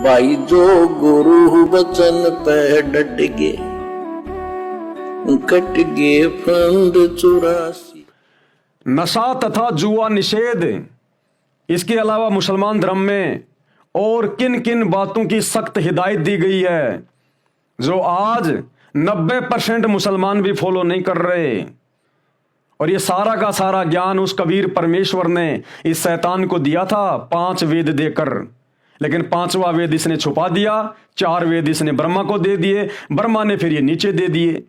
भाई जो गुरु वचन पे डट गे, कट गे फंद 84। नशा तथा जुआ निषेध, इसके अलावा मुसलमान धर्म में और किन किन बातों की सख्त हिदायत दी गई है जो आज 90% मुसलमान भी फॉलो नहीं कर रहे। और ये सारा का सारा ज्ञान उस कबीर परमेश्वर ने इस शैतान को दिया था 5 वेद देकर, लेकिन 5वां वेद इसने छुपा दिया, 4 वेद इसने ब्रह्मा को दे दिए, ब्रह्मा ने फिर ये नीचे दे दिए।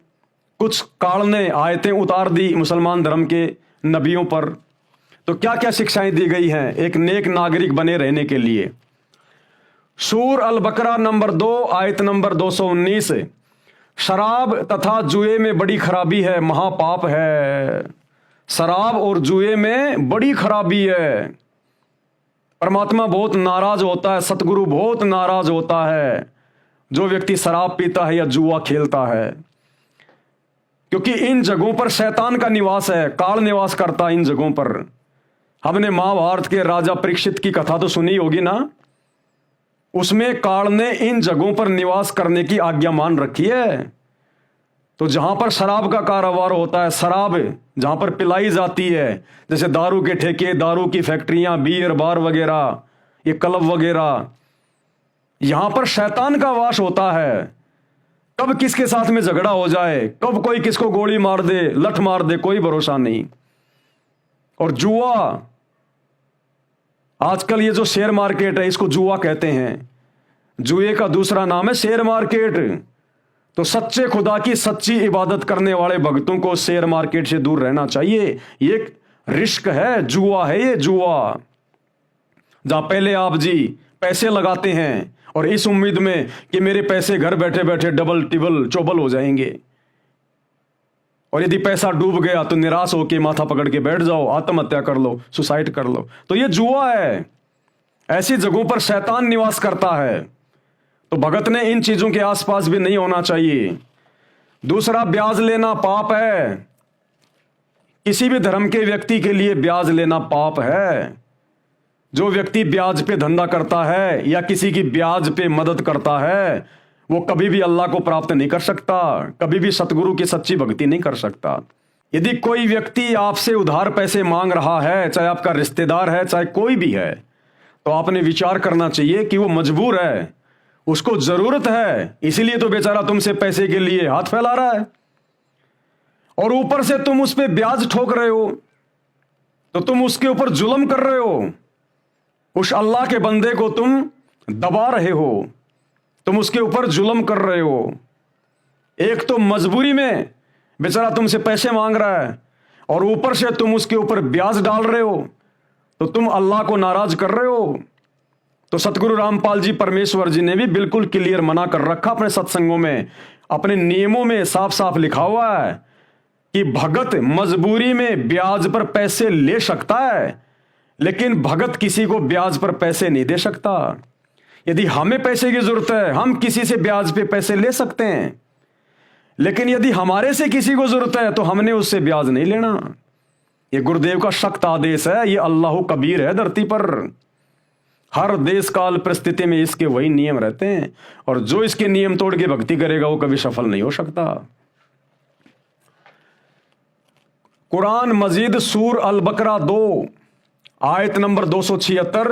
कुछ काल ने आयतें उतार दी मुसलमान धर्म के नबियों पर। तो क्या क्या शिक्षाएं दी गई हैं एक नेक नागरिक बने रहने के लिए। सूर अल बकरा नंबर 2 आयत नंबर 219, शराब तथा जुए में बड़ी खराबी है, महापाप है। शराब और जुए में बड़ी खराबी है। परमात्मा बहुत नाराज होता है, सतगुरु बहुत नाराज होता है जो व्यक्ति शराब पीता है या जुआ खेलता है, क्योंकि इन जगहों पर शैतान का निवास है, काल निवास करता है इन जगहों पर। हमने महाभारत के राजा परीक्षित की कथा तो सुनी होगी ना, उसमें काल ने इन जगहों पर निवास करने की आज्ञा मान रखी है। तो जहां पर शराब का कारोबार होता है, शराब जहां पर पिलाई जाती है, जैसे दारू के ठेके, दारू की फैक्ट्रियां, बियर बार वगैरह, ये क्लब वगैरह, यहां पर शैतान का वास होता है। कब किसके साथ में झगड़ा हो जाए, कब कोई किसको गोली मार दे, लठ मार दे, कोई भरोसा नहीं। और जुआ, आजकल ये जो शेयर मार्केट है इसको जुआ कहते हैं। जुए का दूसरा नाम है शेयर मार्केट। तो सच्चे खुदा की सच्ची इबादत करने वाले भक्तों को शेयर मार्केट से दूर रहना चाहिए। ये एक रिस्क है, जुआ है ये, जुआ जहां पहले आप जी पैसे लगाते हैं और इस उम्मीद में कि मेरे पैसे घर बैठे बैठे डबल टिबल चौबल हो जाएंगे, और यदि पैसा डूब गया तो निराश होकर माथा पकड़ के बैठ जाओ, आत्महत्या कर लो, सुसाइड कर लो। तो ये जुआ है। ऐसी जगहों पर शैतान निवास करता है। तो भगत ने इन चीजों के आसपास भी नहीं होना चाहिए। दूसरा, ब्याज लेना पाप है। किसी भी धर्म के व्यक्ति के लिए ब्याज लेना पाप है। जो व्यक्ति ब्याज पे धंधा करता है या किसी की ब्याज पे मदद करता है, वो कभी भी अल्लाह को प्राप्त नहीं कर सकता, कभी भी सतगुरु की सच्ची भक्ति नहीं कर सकता। यदि कोई व्यक्ति आपसे उधार पैसे मांग रहा है, चाहे आपका रिश्तेदार है, चाहे कोई भी है, तो आपने विचार करना चाहिए कि वो मजबूर है, उसको जरूरत है, इसीलिए तो बेचारा तुमसे पैसे के लिए हाथ फैला रहा है। और ऊपर से तुम उस पर ब्याज ठोक रहे हो, तो तुम उसके ऊपर जुल्म कर रहे हो। उस अल्लाह के बंदे को तुम दबा रहे हो, तुम उसके ऊपर जुल्म कर रहे हो। एक तो मजबूरी में बेचारा तुमसे पैसे मांग रहा है, और ऊपर से तुम उसके ऊपर ब्याज डाल रहे हो, तो तुम अल्लाह को नाराज कर रहे हो। तो सतगुरु रामपाल जी परमेश्वर जी ने भी बिल्कुल क्लियर मना कर रखा अपने सत्संगों में, अपने नियमों में साफ साफ लिखा हुआ है कि भगत मजबूरी में ब्याज पर पैसे ले सकता है, लेकिन भगत किसी को ब्याज पर पैसे नहीं दे सकता। यदि हमें पैसे की जरूरत है, हम किसी से ब्याज पे पैसे ले सकते हैं, लेकिन यदि हमारे से किसी को जरूरत है तो हमने उससे ब्याज नहीं लेना। ये गुरुदेव का सख्त आदेश है, ये अल्लाह कबीर है धरती पर। हर देश काल परिस्थिति में इसके वही नियम रहते हैं, और जो इसके नियम तोड़ के भक्ति करेगा वो कभी सफल नहीं हो सकता। कुरान मजीद सूर अल बकरा 2 आयत नंबर 276,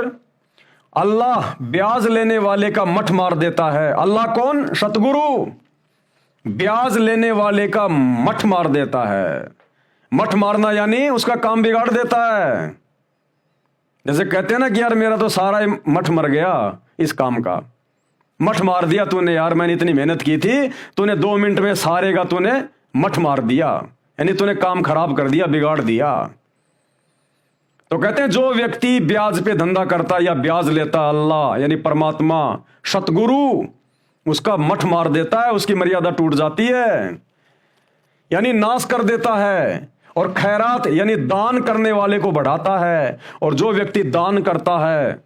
अल्लाह ब्याज लेने वाले का मठ मार देता है। अल्लाह कौन? सतगुरु ब्याज लेने वाले का मठ मार देता है। मठ मारना यानी उसका काम बिगाड़ देता है। जैसे कहते हैं ना कि यार मेरा तो सारा मठ मर गया इस काम का, मठ मार दिया तूने यार, मैंने इतनी मेहनत की थी, तूने 2 मिनट में सारे का तूने मठ मार दिया, यानी तूने काम खराब कर दिया, बिगाड़ दिया। तो कहते हैं जो व्यक्ति ब्याज पे धंधा करता या ब्याज लेता, अल्लाह यानी परमात्मा सतगुरु उसका मठ मार देता है, उसकी मर्यादा टूट जाती है, यानी नाश कर देता है। और खैरात यानी दान करने वाले को बढ़ाता है। और जो व्यक्ति दान करता है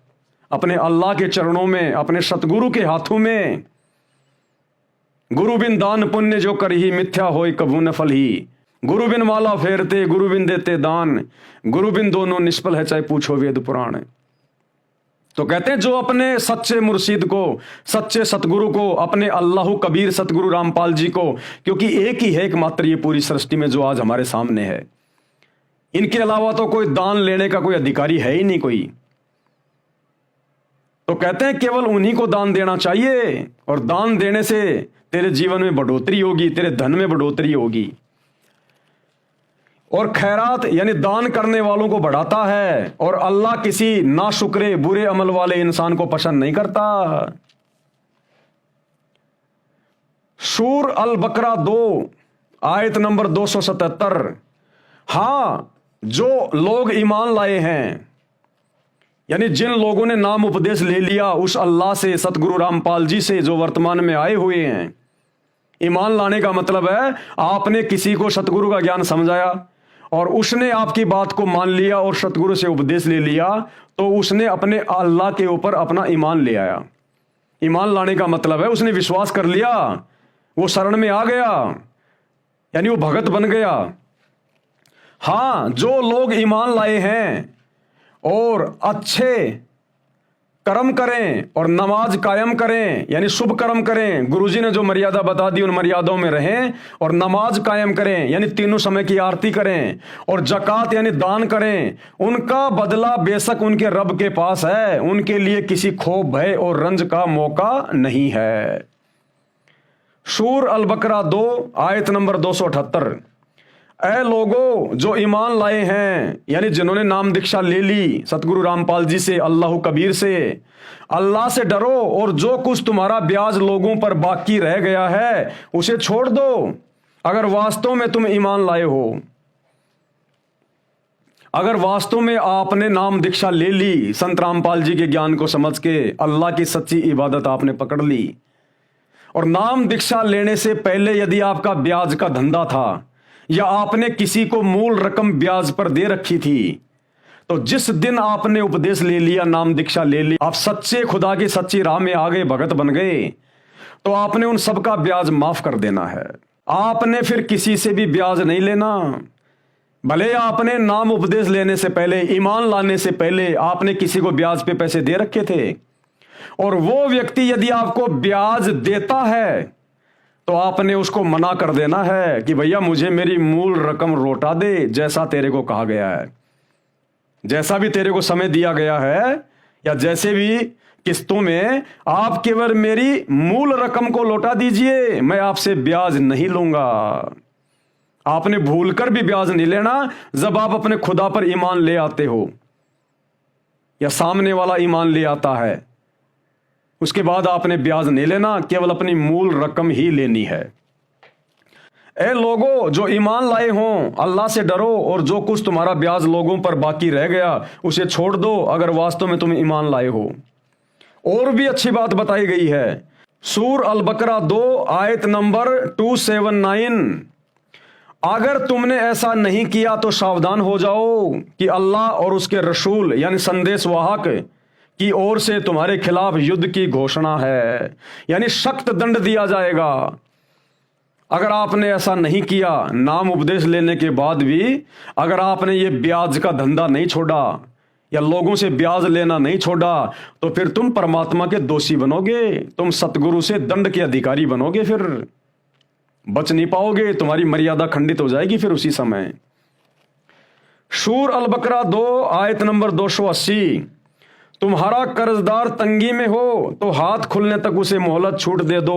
अपने अल्लाह के चरणों में, अपने सतगुरु के हाथों में, गुरु बिन दान पुण्य जो करही मिथ्या होय कभू न फल ही। गुरु बिन माला फेरते, गुरु बिन देते दान, गुरु बिन दोनों निष्फल है चाहे पूछो वेद पुराण। तो कहते हैं जो अपने सच्चे मुर्शिद को, सच्चे सतगुरु को, अपने अल्लाह कबीर सतगुरु रामपाल जी को, क्योंकि एक ही है एकमात्र ये पूरी सृष्टि में जो आज हमारे सामने है, इनके अलावा तो कोई दान लेने का कोई अधिकारी है ही नहीं कोई। तो कहते हैं केवल उन्हीं को दान देना चाहिए, और दान देने से तेरे जीवन में बढ़ोतरी होगी, तेरे धन में बढ़ोतरी होगी। और खैरात यानी दान करने वालों को बढ़ाता है, और अल्लाह किसी नाशुक्रे बुरे अमल वाले इंसान को पसंद नहीं करता। सूर अल बकरा 2 आयत नंबर 277। हां, जो लोग ईमान लाए हैं, यानी जिन लोगों ने नाम उपदेश ले लिया उस अल्लाह से, सतगुरु रामपाल जी से, जो वर्तमान में आए हुए हैं। ईमान लाने का मतलब है आपने किसी को सतगुरु का ज्ञान समझाया और उसने आपकी बात को मान लिया और सतगुरु से उपदेश ले लिया, तो उसने अपने अल्लाह के ऊपर अपना ईमान ले आया। ईमान लाने का मतलब है उसने विश्वास कर लिया, वो शरण में आ गया, यानी वो भगत बन गया। हां, जो लोग ईमान लाए हैं और अच्छे कर्म करें और नमाज कायम करें, यानी शुभ कर्म करें, गुरुजी ने जो मर्यादा बता दी उन मर्यादाओं में रहें, और नमाज कायम करें यानी तीनों समय की आरती करें, और जकात यानी दान करें, उनका बदला बेशक उनके रब के पास है, उनके लिए किसी खौफ, भय और रंज का मौका नहीं है। सूर अल बकरा 2 आयत नंबर 278। ऐ लोगों जो ईमान लाए हैं, यानी जिन्होंने नाम दीक्षा ले ली सतगुरु रामपाल जी से, अल्लाह कबीर से, अल्लाह से डरो और जो कुछ तुम्हारा ब्याज लोगों पर बाकी रह गया है उसे छोड़ दो, अगर वास्तव में तुम ईमान लाए हो। अगर वास्तव में आपने नाम दीक्षा ले ली, संत रामपाल जी के ज्ञान को समझ के अल्लाह की सच्ची इबादत आपने पकड़ ली, और नाम दीक्षा लेने से पहले यदि आपका ब्याज का धंधा था या आपने किसी को मूल रकम ब्याज पर दे रखी थी, तो जिस दिन आपने उपदेश ले लिया, नाम दीक्षा ले ली, आप सच्चे खुदा की सच्ची राह में आ गए, भगत बन गए, तो आपने उन सब का ब्याज माफ कर देना है। आपने फिर किसी से भी ब्याज नहीं लेना। भले आपने नाम उपदेश लेने से पहले, ईमान लाने से पहले आपने किसी को ब्याज पे पैसे दे रखे थे, और वो व्यक्ति यदि आपको ब्याज देता है तो आपने उसको मना कर देना है कि भैया मुझे मेरी मूल रकम लौटा दे, जैसा तेरे को कहा गया है, जैसा भी तेरे को समय दिया गया है, या जैसे भी किस्तों में, आप केवल मेरी मूल रकम को लौटा दीजिए, मैं आपसे ब्याज नहीं लूंगा। आपने भूलकर भी ब्याज नहीं लेना जब आप अपने खुदा पर ईमान ले आते हो या सामने वाला ईमान ले आता है, उसके बाद आपने ब्याज नहीं लेना, केवल अपनी मूल रकम ही लेनी है। ए लोगों जो ईमान लाए हों, अल्लाह से डरो और जो कुछ तुम्हारा ब्याज लोगों पर बाकी रह गया उसे छोड़ दो, अगर वास्तव में तुम ईमान लाए हो। और भी अच्छी बात बताई गई है, सूर अल बकरा 2 आयत नंबर 279। अगर तुमने ऐसा नहीं किया तो सावधान हो जाओ कि अल्लाह और उसके रसूल यानी संदेश वाहक की ओर से तुम्हारे खिलाफ युद्ध की घोषणा है, यानी सख्त दंड दिया जाएगा। अगर आपने ऐसा नहीं किया, नाम उपदेश लेने के बाद भी अगर आपने ये ब्याज का धंधा नहीं छोड़ा या लोगों से ब्याज लेना नहीं छोड़ा, तो फिर तुम परमात्मा के दोषी बनोगे, तुम सतगुरु से दंड के अधिकारी बनोगे, फिर बच नहीं पाओगे, तुम्हारी मर्यादा खंडित हो जाएगी फिर उसी समय। सूर अल बकरा 2 आयत नंबर 280। तुम्हारा कर्जदार तंगी में हो तो हाथ खुलने तक उसे मोहलत छूट दे दो।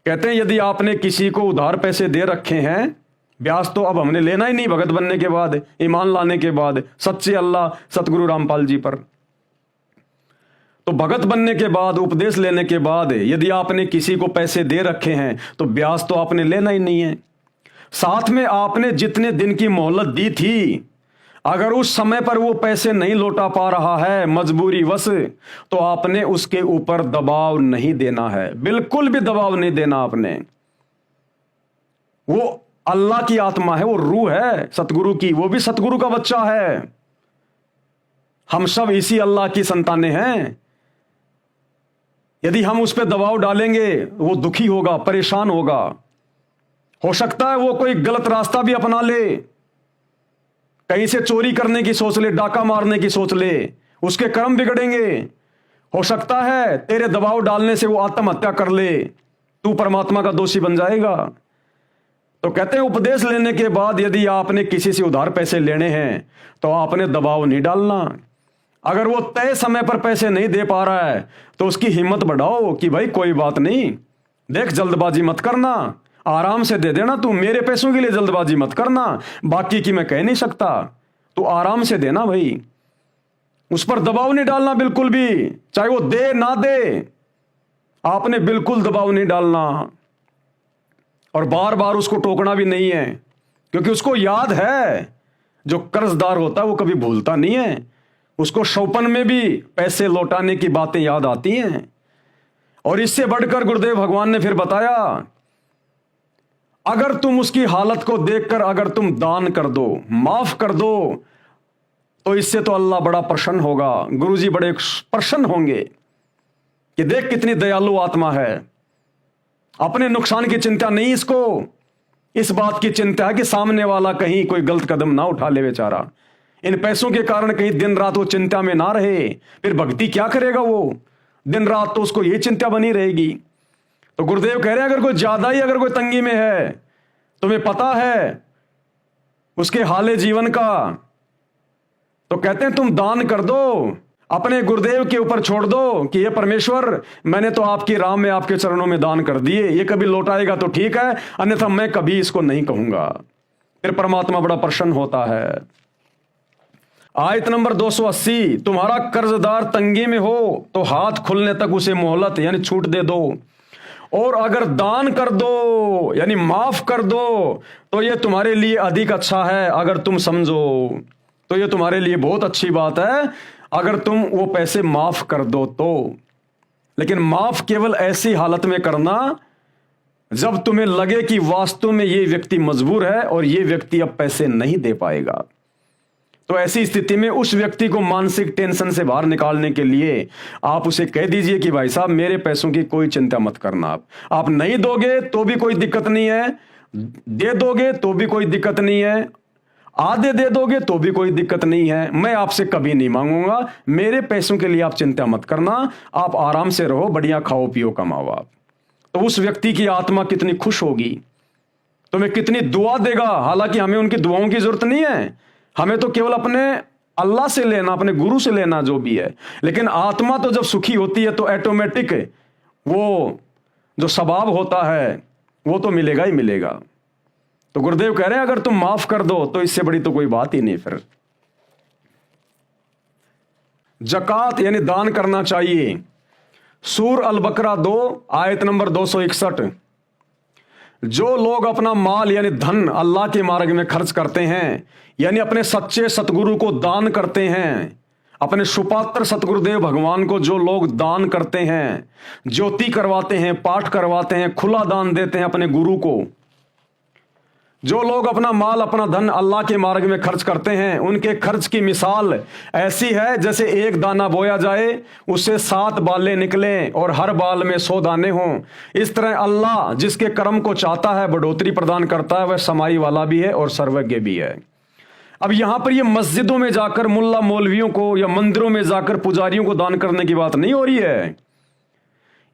कहते हैं यदि आपने किसी को उधार पैसे दे रखे हैं, ब्याज तो अब हमने लेना ही नहीं भगत बनने के बाद, ईमान लाने के बाद सच्चे अल्लाह सतगुरु रामपाल जी पर, तो भगत बनने के बाद, उपदेश लेने के बाद यदि आपने किसी को पैसे दे रखे हैं तो ब्याज तो आपने लेना ही नहीं है। साथ में आपने जितने दिन की मोहलत दी थी, अगर उस समय पर वो पैसे नहीं लौटा पा रहा है मजबूरी वश, तो आपने उसके ऊपर दबाव नहीं देना है, बिल्कुल भी दबाव नहीं देना आपने। वो अल्लाह की आत्मा है, वो रूह है सतगुरु की, वो भी सतगुरु का बच्चा है। हम सब इसी अल्लाह की संतानें हैं। यदि हम उस पर दबाव डालेंगे वो दुखी होगा, परेशान होगा, हो सकता है वो कोई गलत रास्ता भी अपना ले, कहीं से चोरी करने की सोच ले, डाका मारने की सोच ले, उसके कर्म बिगड़ेंगे। हो सकता है तेरे दबाव डालने से वो आत्महत्या कर ले, तू परमात्मा का दोषी बन जाएगा। तो कहते हैं उपदेश लेने के बाद यदि आपने किसी से उधार पैसे लेने हैं तो आपने दबाव नहीं डालना। अगर वो तय समय पर पैसे नहीं दे पा रहा है तो उसकी हिम्मत बढ़ाओ कि भाई कोई बात नहीं, देख जल्दबाजी मत करना, आराम से दे देना, तू मेरे पैसों के लिए जल्दबाजी मत करना, बाकी की मैं कह नहीं सकता, तू आराम से देना भाई। उस पर दबाव नहीं डालना बिल्कुल भी, चाहे वो दे ना दे, आपने बिल्कुल दबाव नहीं डालना। और बार बार उसको टोकना भी नहीं है, क्योंकि उसको याद है, जो कर्जदार होता है वो कभी भूलता नहीं है, उसको शौपन में भी पैसे लौटाने की बातें याद आती हैं। और इससे बढ़कर गुरुदेव भगवान ने फिर बताया, अगर तुम उसकी हालत को देखकर अगर तुम दान कर दो, माफ कर दो, तो इससे तो अल्लाह बड़ा प्रसन्न होगा, गुरुजी बड़े प्रसन्न होंगे कि देख कितनी दयालु आत्मा है। अपने नुकसान की चिंता नहीं इसको, इस बात की चिंता है कि सामने वाला कहीं कोई गलत कदम ना उठा ले बेचारा, इन पैसों के कारण कहीं दिन रात वो चिंता में ना रहे, फिर भक्ति क्या करेगा वो, दिन रात तो उसको ये चिंता बनी रहेगी। तो गुरुदेव कह रहे हैं अगर कोई ज्यादा ही अगर कोई तंगी में है, तुम्हें पता है उसके हाले जीवन का, तो कहते हैं तुम दान कर दो, अपने गुरुदेव के ऊपर छोड़ दो कि ये परमेश्वर मैंने तो आपकी राह में आपके चरणों में दान कर दिए, ये कभी लौटाएगा तो ठीक है, अन्यथा मैं कभी इसको नहीं कहूंगा। फिर परमात्मा बड़ा प्रसन्न होता है। आयत नंबर 280, तुम्हारा कर्जदार तंगी में हो तो हाथ खुलने तक उसे मोहलत यानी छूट दे दो, और अगर दान कर दो यानी माफ कर दो तो ये तुम्हारे लिए अधिक अच्छा है। अगर तुम समझो तो ये तुम्हारे लिए बहुत अच्छी बात है अगर तुम वो पैसे माफ कर दो तो। लेकिन माफ केवल ऐसी हालत में करना जब तुम्हें लगे कि वास्तव में ये व्यक्ति मजबूर है और ये व्यक्ति अब पैसे नहीं दे पाएगा। तो ऐसी स्थिति में उस व्यक्ति को मानसिक टेंशन से बाहर निकालने के लिए आप उसे कह दीजिए कि भाई साहब मेरे पैसों की कोई चिंता मत करना, आप नहीं दोगे तो भी कोई दिक्कत नहीं है, दे दोगे तो भी कोई दिक्कत नहीं है, आधे दे दोगे तो भी कोई दिक्कत नहीं है, मैं आपसे कभी नहीं मांगूंगा, मेरे पैसों के लिए आप चिंता मत करना, आप आराम से रहो, बढ़िया खाओ पियो कमाओ आप। तो उस व्यक्ति की आत्मा कितनी खुश होगी, तुम्हें कितनी दुआ देगा। हालांकि हमें उनकी दुआओं की जरूरत नहीं है, हमें तो केवल अपने अल्लाह से लेना, अपने गुरु से लेना जो भी है। लेकिन आत्मा तो जब सुखी होती है तो ऑटोमेटिक वो जो सवाब होता है वो तो मिलेगा ही मिलेगा। तो गुरुदेव कह रहे हैं अगर तुम माफ कर दो तो इससे बड़ी तो कोई बात ही नहीं। फिर जकात यानी दान करना चाहिए। सूर अल बकरा 2 आयत नंबर 261, जो लोग अपना माल यानी धन अल्लाह के मार्ग में खर्च करते हैं, यानी अपने सच्चे सतगुरु को दान करते हैं, अपने सुपात्र सतगुरुदेव भगवान को जो लोग दान करते हैं, ज्योति करवाते हैं, पाठ करवाते हैं, खुला दान देते हैं अपने गुरु को, जो लोग अपना माल अपना धन अल्लाह के मार्ग में खर्च करते हैं, उनके खर्च की मिसाल ऐसी है जैसे एक दाना बोया जाए उससे 7 बालें निकलें और हर बाल में 100 दाने हों। इस तरह अल्लाह जिसके कर्म को चाहता है बढ़ोतरी प्रदान करता है, वह समाई वाला भी है और सर्वज्ञ भी है। अब यहां पर ये मस्जिदों में जाकर मुल्ला मौलवियों को या मंदिरों में जाकर पुजारियों को दान करने की बात नहीं हो रही है,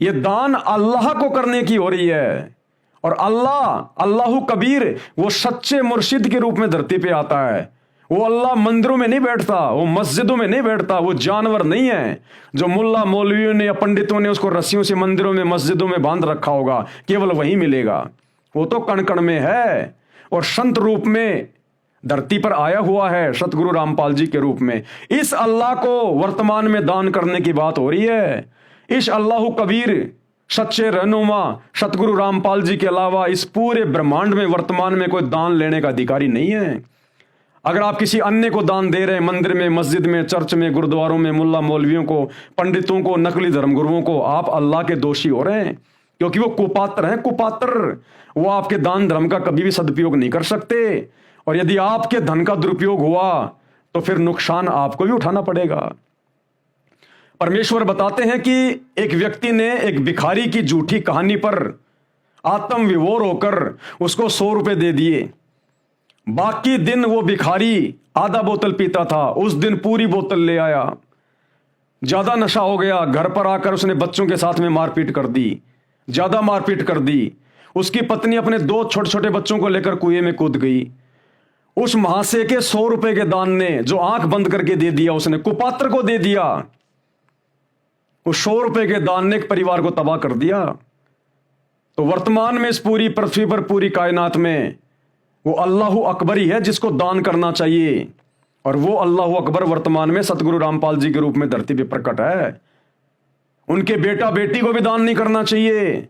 ये दान अल्लाह को करने की हो रही है। और अल्लाह कबीर वो सच्चे मुर्शिद के रूप में धरती पे आता है। वो अल्लाह मंदिरों में नहीं बैठता, वो मस्जिदों में नहीं बैठता, वो जानवर नहीं है जो मुल्ला मौलवियों ने या पंडितों ने उसको रस्सियों से मंदिरों में मस्जिदों में बांध रखा होगा, केवल वही मिलेगा। वो तो कण कण में है और संत रूप में धरती पर आया हुआ है, सतगुरु रामपाल जी के रूप में। इस अल्लाह को वर्तमान में दान करने की बात हो रही है। इस अल्लाह कबीर सच्चे रहनुमा सतगुरु रामपाल जी के अलावा इस पूरे ब्रह्मांड में वर्तमान में कोई दान लेने का अधिकारी नहीं है। अगर आप किसी अन्य को दान दे रहे हैं, मंदिर में, मस्जिद में, चर्च में, गुरुद्वारों में, मुल्ला मौलवियों को, पंडितों को, नकली धर्मगुरुओं को, आप अल्लाह के दोषी हो रहे हैं, क्योंकि वो कुपात्र हैं। कुपात्र वो आपके दान धर्म का कभी भी सदुपयोग नहीं कर सकते, और यदि आपके धन का दुरुपयोग हुआ तो फिर नुकसान आपको भी उठाना पड़ेगा। परमेश्वर बताते हैं कि एक व्यक्ति ने एक भिखारी की झूठी कहानी पर आत्म विभोर होकर उसको 100 रुपए दे दिए। बाकी दिन वो भिखारी आधा बोतल पीता था, उस दिन पूरी बोतल ले आया। ज्यादा नशा हो गया, घर पर आकर उसने बच्चों के साथ में मारपीट कर दी, ज्यादा मारपीट कर दी। उसकी पत्नी अपने 2 छोटे छोटे बच्चों को लेकर कुएं में कूद गई। उस महाशय के 100 रुपए के दान ने जो आंख बंद करके दे दिया, उसने कुपात्र को दे दिया। उस 100 रुपए के दान ने एक परिवार को तबाह कर दिया। तो वर्तमान में इस पूरी पृथ्वी पर, पूरी कायनात में वो अल्लाह अकबर ही है जिसको दान करना चाहिए। और वो अल्लाह अकबर वर्तमान में सतगुरु रामपाल जी के रूप में धरती पे प्रकट है। उनके बेटा बेटी को भी दान नहीं करना चाहिए,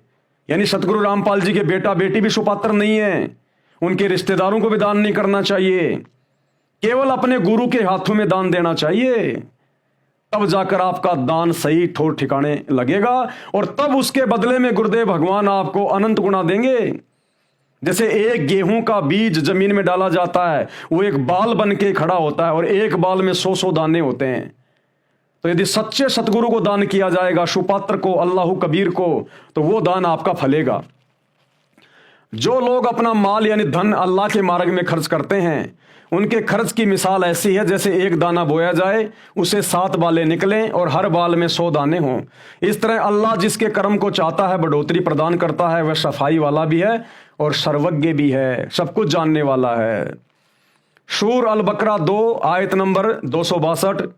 यानी सतगुरु रामपाल जी के बेटा बेटी भी सुपात्र नहीं है। उनके रिश्तेदारों को भी दान नहीं करना चाहिए, केवल अपने गुरु के हाथों में दान देना चाहिए। तब जाकर आपका दान सही ठोर ठिकाने लगेगा और तब उसके बदले में गुरुदेव भगवान आपको अनंत गुना देंगे। जैसे एक गेहूं का बीज जमीन में डाला जाता है, वो एक बाल बन के खड़ा होता है और एक बाल में 100 दाने होते हैं। तो यदि सच्चे सतगुरु को दान किया जाएगा, सुपात्र को, अल्लाह कबीर को, तो वो दान आपका फलेगा। जो लोग अपना माल यानी धन अल्लाह के मार्ग में खर्च करते हैं, उनके खर्च की मिसाल ऐसी है जैसे एक दाना बोया जाए, उसे 7 बालें निकलें और हर बाल में 100 दाने हों। इस तरह अल्लाह जिसके कर्म को चाहता है बढ़ोतरी प्रदान करता है। वह सफाई वाला भी है और सर्वज्ञ भी है, सब कुछ जानने वाला है। सूर अल बकरा 2 आयत नंबर 262।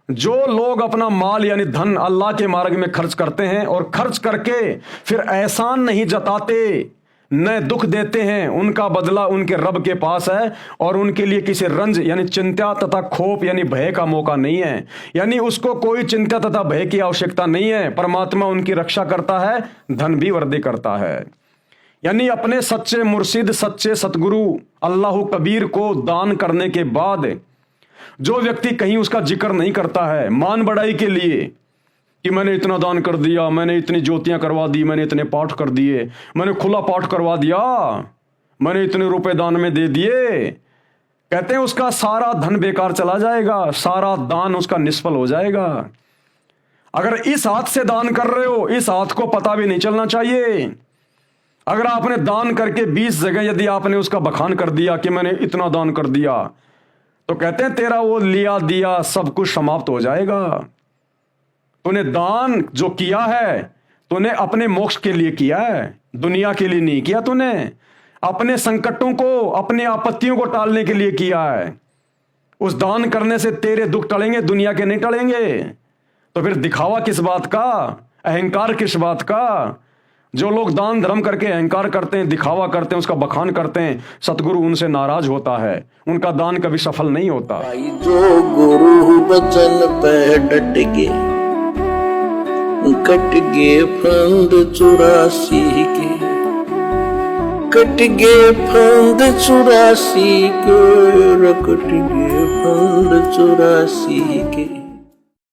जो लोग अपना माल यानी धन अल्लाह के मार्ग में खर्च करते हैं और खर्च करके फिर एहसान नहीं जताते, न दुख देते हैं, उनका बदला उनके रब के पास है और उनके लिए किसी रंज यानी चिंता तथा खौफ यानी भय का मौका नहीं है। यानी उसको कोई चिंता तथा भय की आवश्यकता नहीं है। परमात्मा उनकी रक्षा करता है, धन भी वृद्धि करता है। यानी अपने सच्चे मुर्शिद, सच्चे सतगुरु अल्लाह कबीर को दान करने के बाद जो व्यक्ति कहीं उसका जिक्र नहीं करता है मान बढ़ाई के लिए कि मैंने इतना दान कर दिया, मैंने इतनी ज्योतियां करवा दी, मैंने इतने पाठ कर दिए, मैंने खुला पाठ करवा दिया, मैंने इतने रुपए दान में दे दिए, कहते हैं उसका सारा धन बेकार चला जाएगा, सारा दान उसका निष्फल हो जाएगा। अगर इस हाथ से दान कर रहे हो, इस हाथ को पता भी नहीं चलना चाहिए। अगर आपने दान करके 20 जगह यदि आपने उसका बखान कर दिया कि मैंने इतना दान कर दिया, तो कहते हैं तेरा वो लिया दिया सब कुछ समाप्त हो जाएगा। तूने दान जो किया है, तूने अपने मोक्ष के लिए किया है, दुनिया के लिए नहीं किया। तूने अपने संकटों को, अपनी आपत्तियों को टालने के लिए किया है। उस दान करने से तेरे दुख टलेंगे, दुनिया के नहीं टलेंगे। तो फिर दिखावा किस बात का, अहंकार किस बात का? जो लोग दान धर्म करके अहंकार करते हैं, दिखावा करते हैं, उसका बखान करते हैं, सतगुरु उनसे नाराज होता है, उनका दान कभी सफल नहीं होता। भाई जो गुरु बचन पे डट के कट गे फंद 84 के, कट गे फंद 84 के, कट गे फंद 84 के।